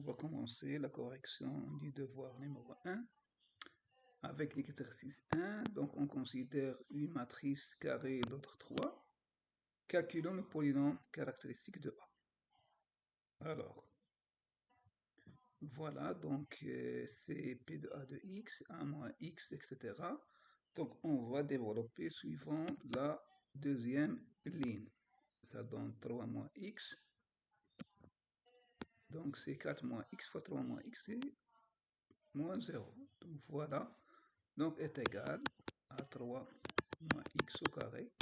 va commencer la correction du devoir numéro 1 avec l'exercice 1. Donc, on considère une matrice carrée d'autre 3. Calculons le polynôme caractéristique de A. Alors, voilà, donc c'est P de A de X, A moins X, etc. Donc, on va développer suivant la deuxième ligne. Ça donne 3 moins X. Donc, c'est 4 moins X fois 3 moins X, c'est moins 0. Donc, voilà. Donc, est égal à 3 moins X au carré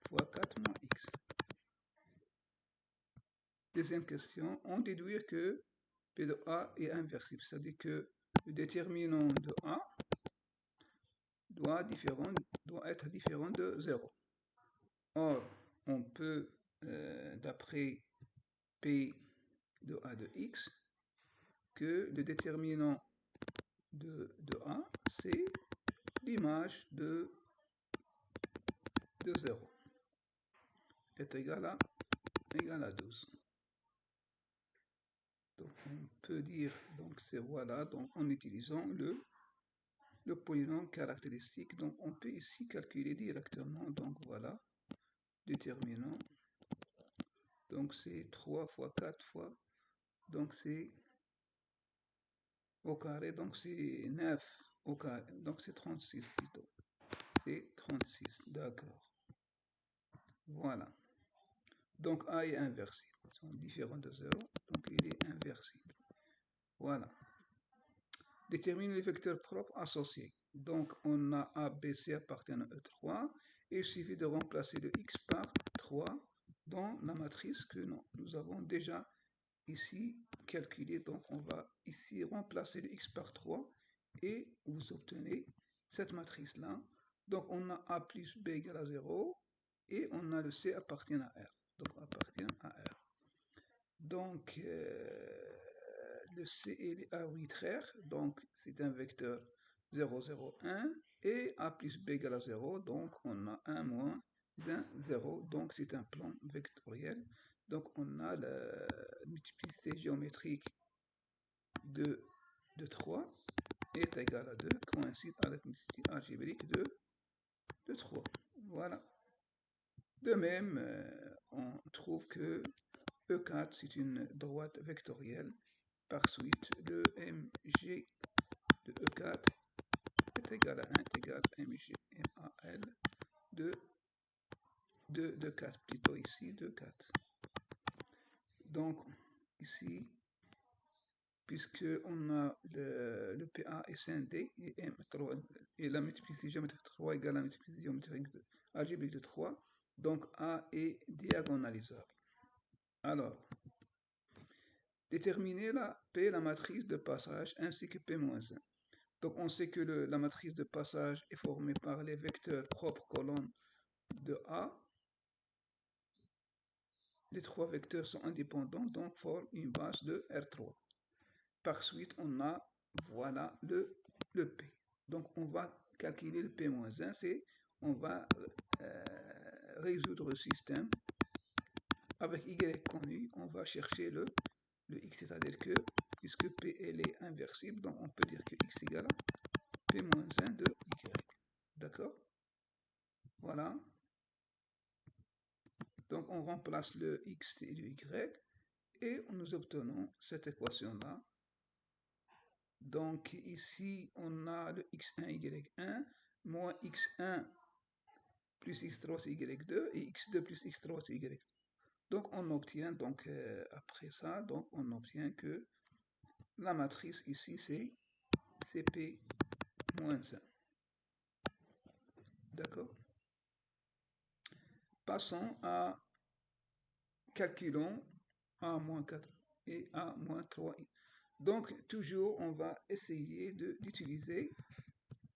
fois 4 moins X. Deuxième question, on déduit que P de A est inversible, c'est-à-dire que le déterminant de A doit être différent de 0. Or, on peut, d'après P de A de X, que le déterminant de A, c'est l'image de 0 est égal à 12. Donc on peut dire, donc c'est voilà, donc en utilisant le polynôme caractéristique, donc on peut ici calculer directement, donc voilà, déterminant, donc c'est 3 fois 4 fois, donc c'est au carré, donc c'est 9 au carré, donc c'est 36 plutôt, c'est 36, d'accord, voilà. Donc A est inversible, c'est différent de 0, donc il est inversible. Voilà. Détermine les vecteurs propres associés. Donc on a A, B, C appartenant à E3. Et il suffit de remplacer le X par 3 dans la matrice que nous avons déjà ici calculée. Donc on va ici remplacer le X par 3 et vous obtenez cette matrice-là. Donc on a A plus B égale à 0 et on a le C appartient à R. Donc appartient à R. Donc le C est arbitraire, donc c'est un vecteur 0, 0, 1, et A plus B égale à 0, donc on a 1 moins 1, 0, donc c'est un plan vectoriel. Donc on a la multiplicité géométrique de 3 est égale à 2, coïncide avec la multiplicité algébrique de 3. Voilà. De même, on trouve que E4 c'est une droite vectorielle. Par suite, le mg de E4 est égal à 1 est égal à mg mal de 4, plutôt ici de 4. Donc, ici, puisque on a le PA est scindé et M3 et la multiplicité géométrique 3 égale à la multiplicité géométrique algébrique de 3, donc A est diagonalisable. Alors, déterminer la P, la matrice de passage, ainsi que P-1. Donc on sait que la matrice de passage est formée par les vecteurs propres colonnes de A. Les trois vecteurs sont indépendants, donc forment une base de R3. Par suite, on a, voilà, le P. Donc on va calculer le P-1, c'est on va résoudre le système. Avec Y connu, on va chercher le X, c'est-à-dire que, puisque P elle est inversible, donc on peut dire que X égale à P-1 de Y. D'accord? Voilà. Donc on remplace le X et le Y et nous obtenons cette équation-là. Donc ici, on a le X1, Y1, moins X1 plus X3, c'est Y2, et X2 plus X3, c'est Y2. Donc on obtient, donc après ça, donc on obtient que la matrice ici, c'est CP moins 1. D'accord? Passons à calculons A-4 et A-3. Donc, toujours, on va essayer d'utiliser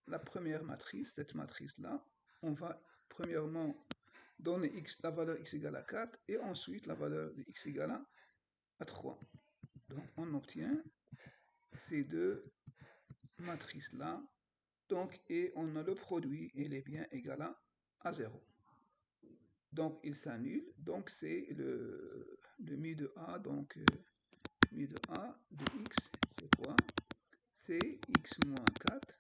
la première matrice, cette matrice-là. On va premièrement donner x, la valeur x égale à 4 et ensuite la valeur de x égale à 3. Donc, on obtient ces deux matrices-là. Donc, et on a le produit, il est bien égal à 0. Donc, il s'annule. Donc, c'est le mu de A. Donc, mu de A x moins 4,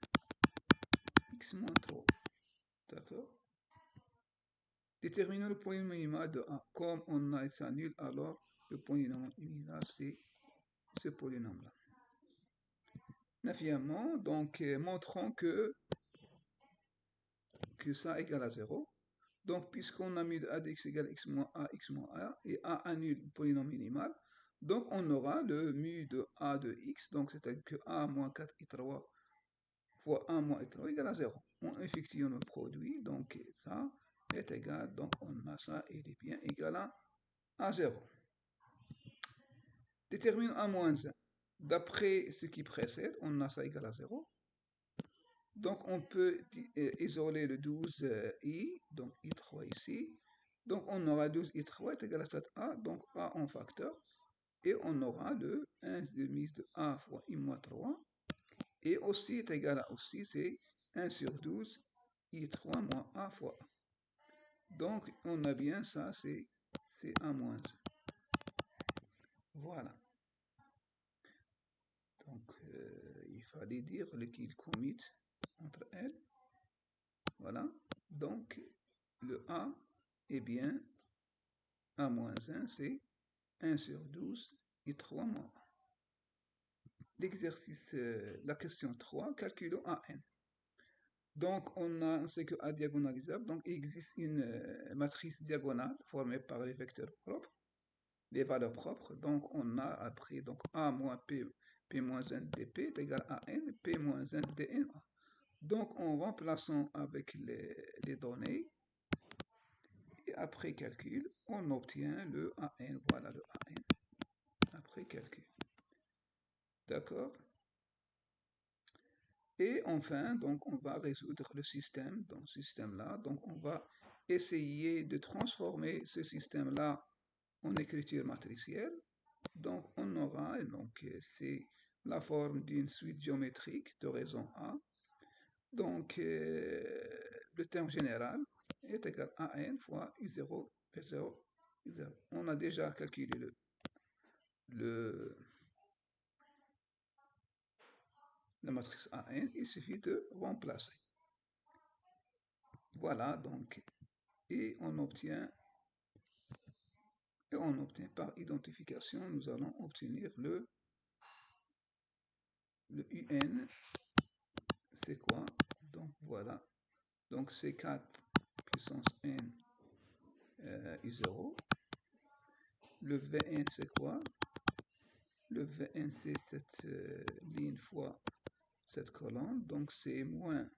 x moins 3. D'accord? Déterminons le polynôme minimal de A. Comme on a ça nul, alors le polynôme minimal, c'est ce polynôme-là. Neuvièmement, donc, montrons que ça égale à 0. Donc, puisqu'on a mis de a de x égale x moins a, et a annule le polynôme minimal, donc on aura le mu de a de x, donc c'est-à-dire que a moins 4i3 fois a moins i3 égale à 0. On effectue le produit, donc ça est égal, donc on a ça, et il est bien égal à 0. Détermine a moins 1. D'après ce qui précède, on a ça égal à 0. Donc on peut isoler le 12i, donc i3 ici. Donc on aura 12i3 est égal à 7a, donc a en facteur. Et on aura le 1/2 de a fois i moins 3. Et aussi est égal à aussi, c'est 1 sur 12 i3 moins a fois a. Donc on a bien ça, c'est a moins 1. Voilà. Donc il fallait dire le kill commit entre elles. Voilà. Donc le a est bien a moins 1, c'est 1 sur 12 et 3 moins 1. L'exercice, la question 3, calculons AN. Donc on a ce que A diagonalisable, donc il existe une matrice diagonale formée par les vecteurs propres, les valeurs propres. Donc on a après donc A moins P, P moins 1 dP est égal à N, P moins 1 dNA. Donc en remplaçant avec les données, et après calcul, on obtient le AN, voilà le AN, après calcul. D'accord? Et enfin, donc on va résoudre le système dans ce système-là. Donc on va essayer de transformer ce système-là en écriture matricielle. Donc on aura, donc c'est la forme d'une suite géométrique de raison A. Donc le terme général est égal à n fois u0, p0, u0. On a déjà calculé la matrice AN, il suffit de remplacer. Voilà, donc, et on obtient par identification, nous allons obtenir le UN, c'est quoi? Donc voilà, donc c'est 4 puissance n u0. Le Vn c'est quoi? Le Vn c'est cette ligne fois cette colonne, donc c'est moins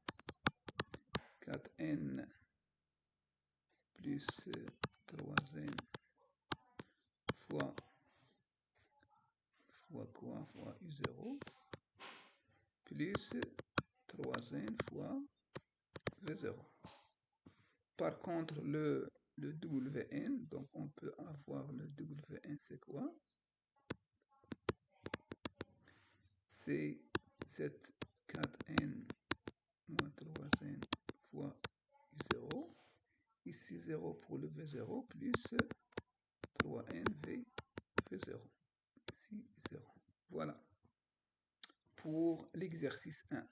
4n plus 3n fois quoi? Fois u0 plus 3n fois v0. Par contre, le Wn, donc on peut avoir le Wn, c'est quoi? C'est 7 4n moins 3n fois u0. Ici 0 pour le v0 plus 3n v0. Ici 0. Voilà. Pour l'exercice 1.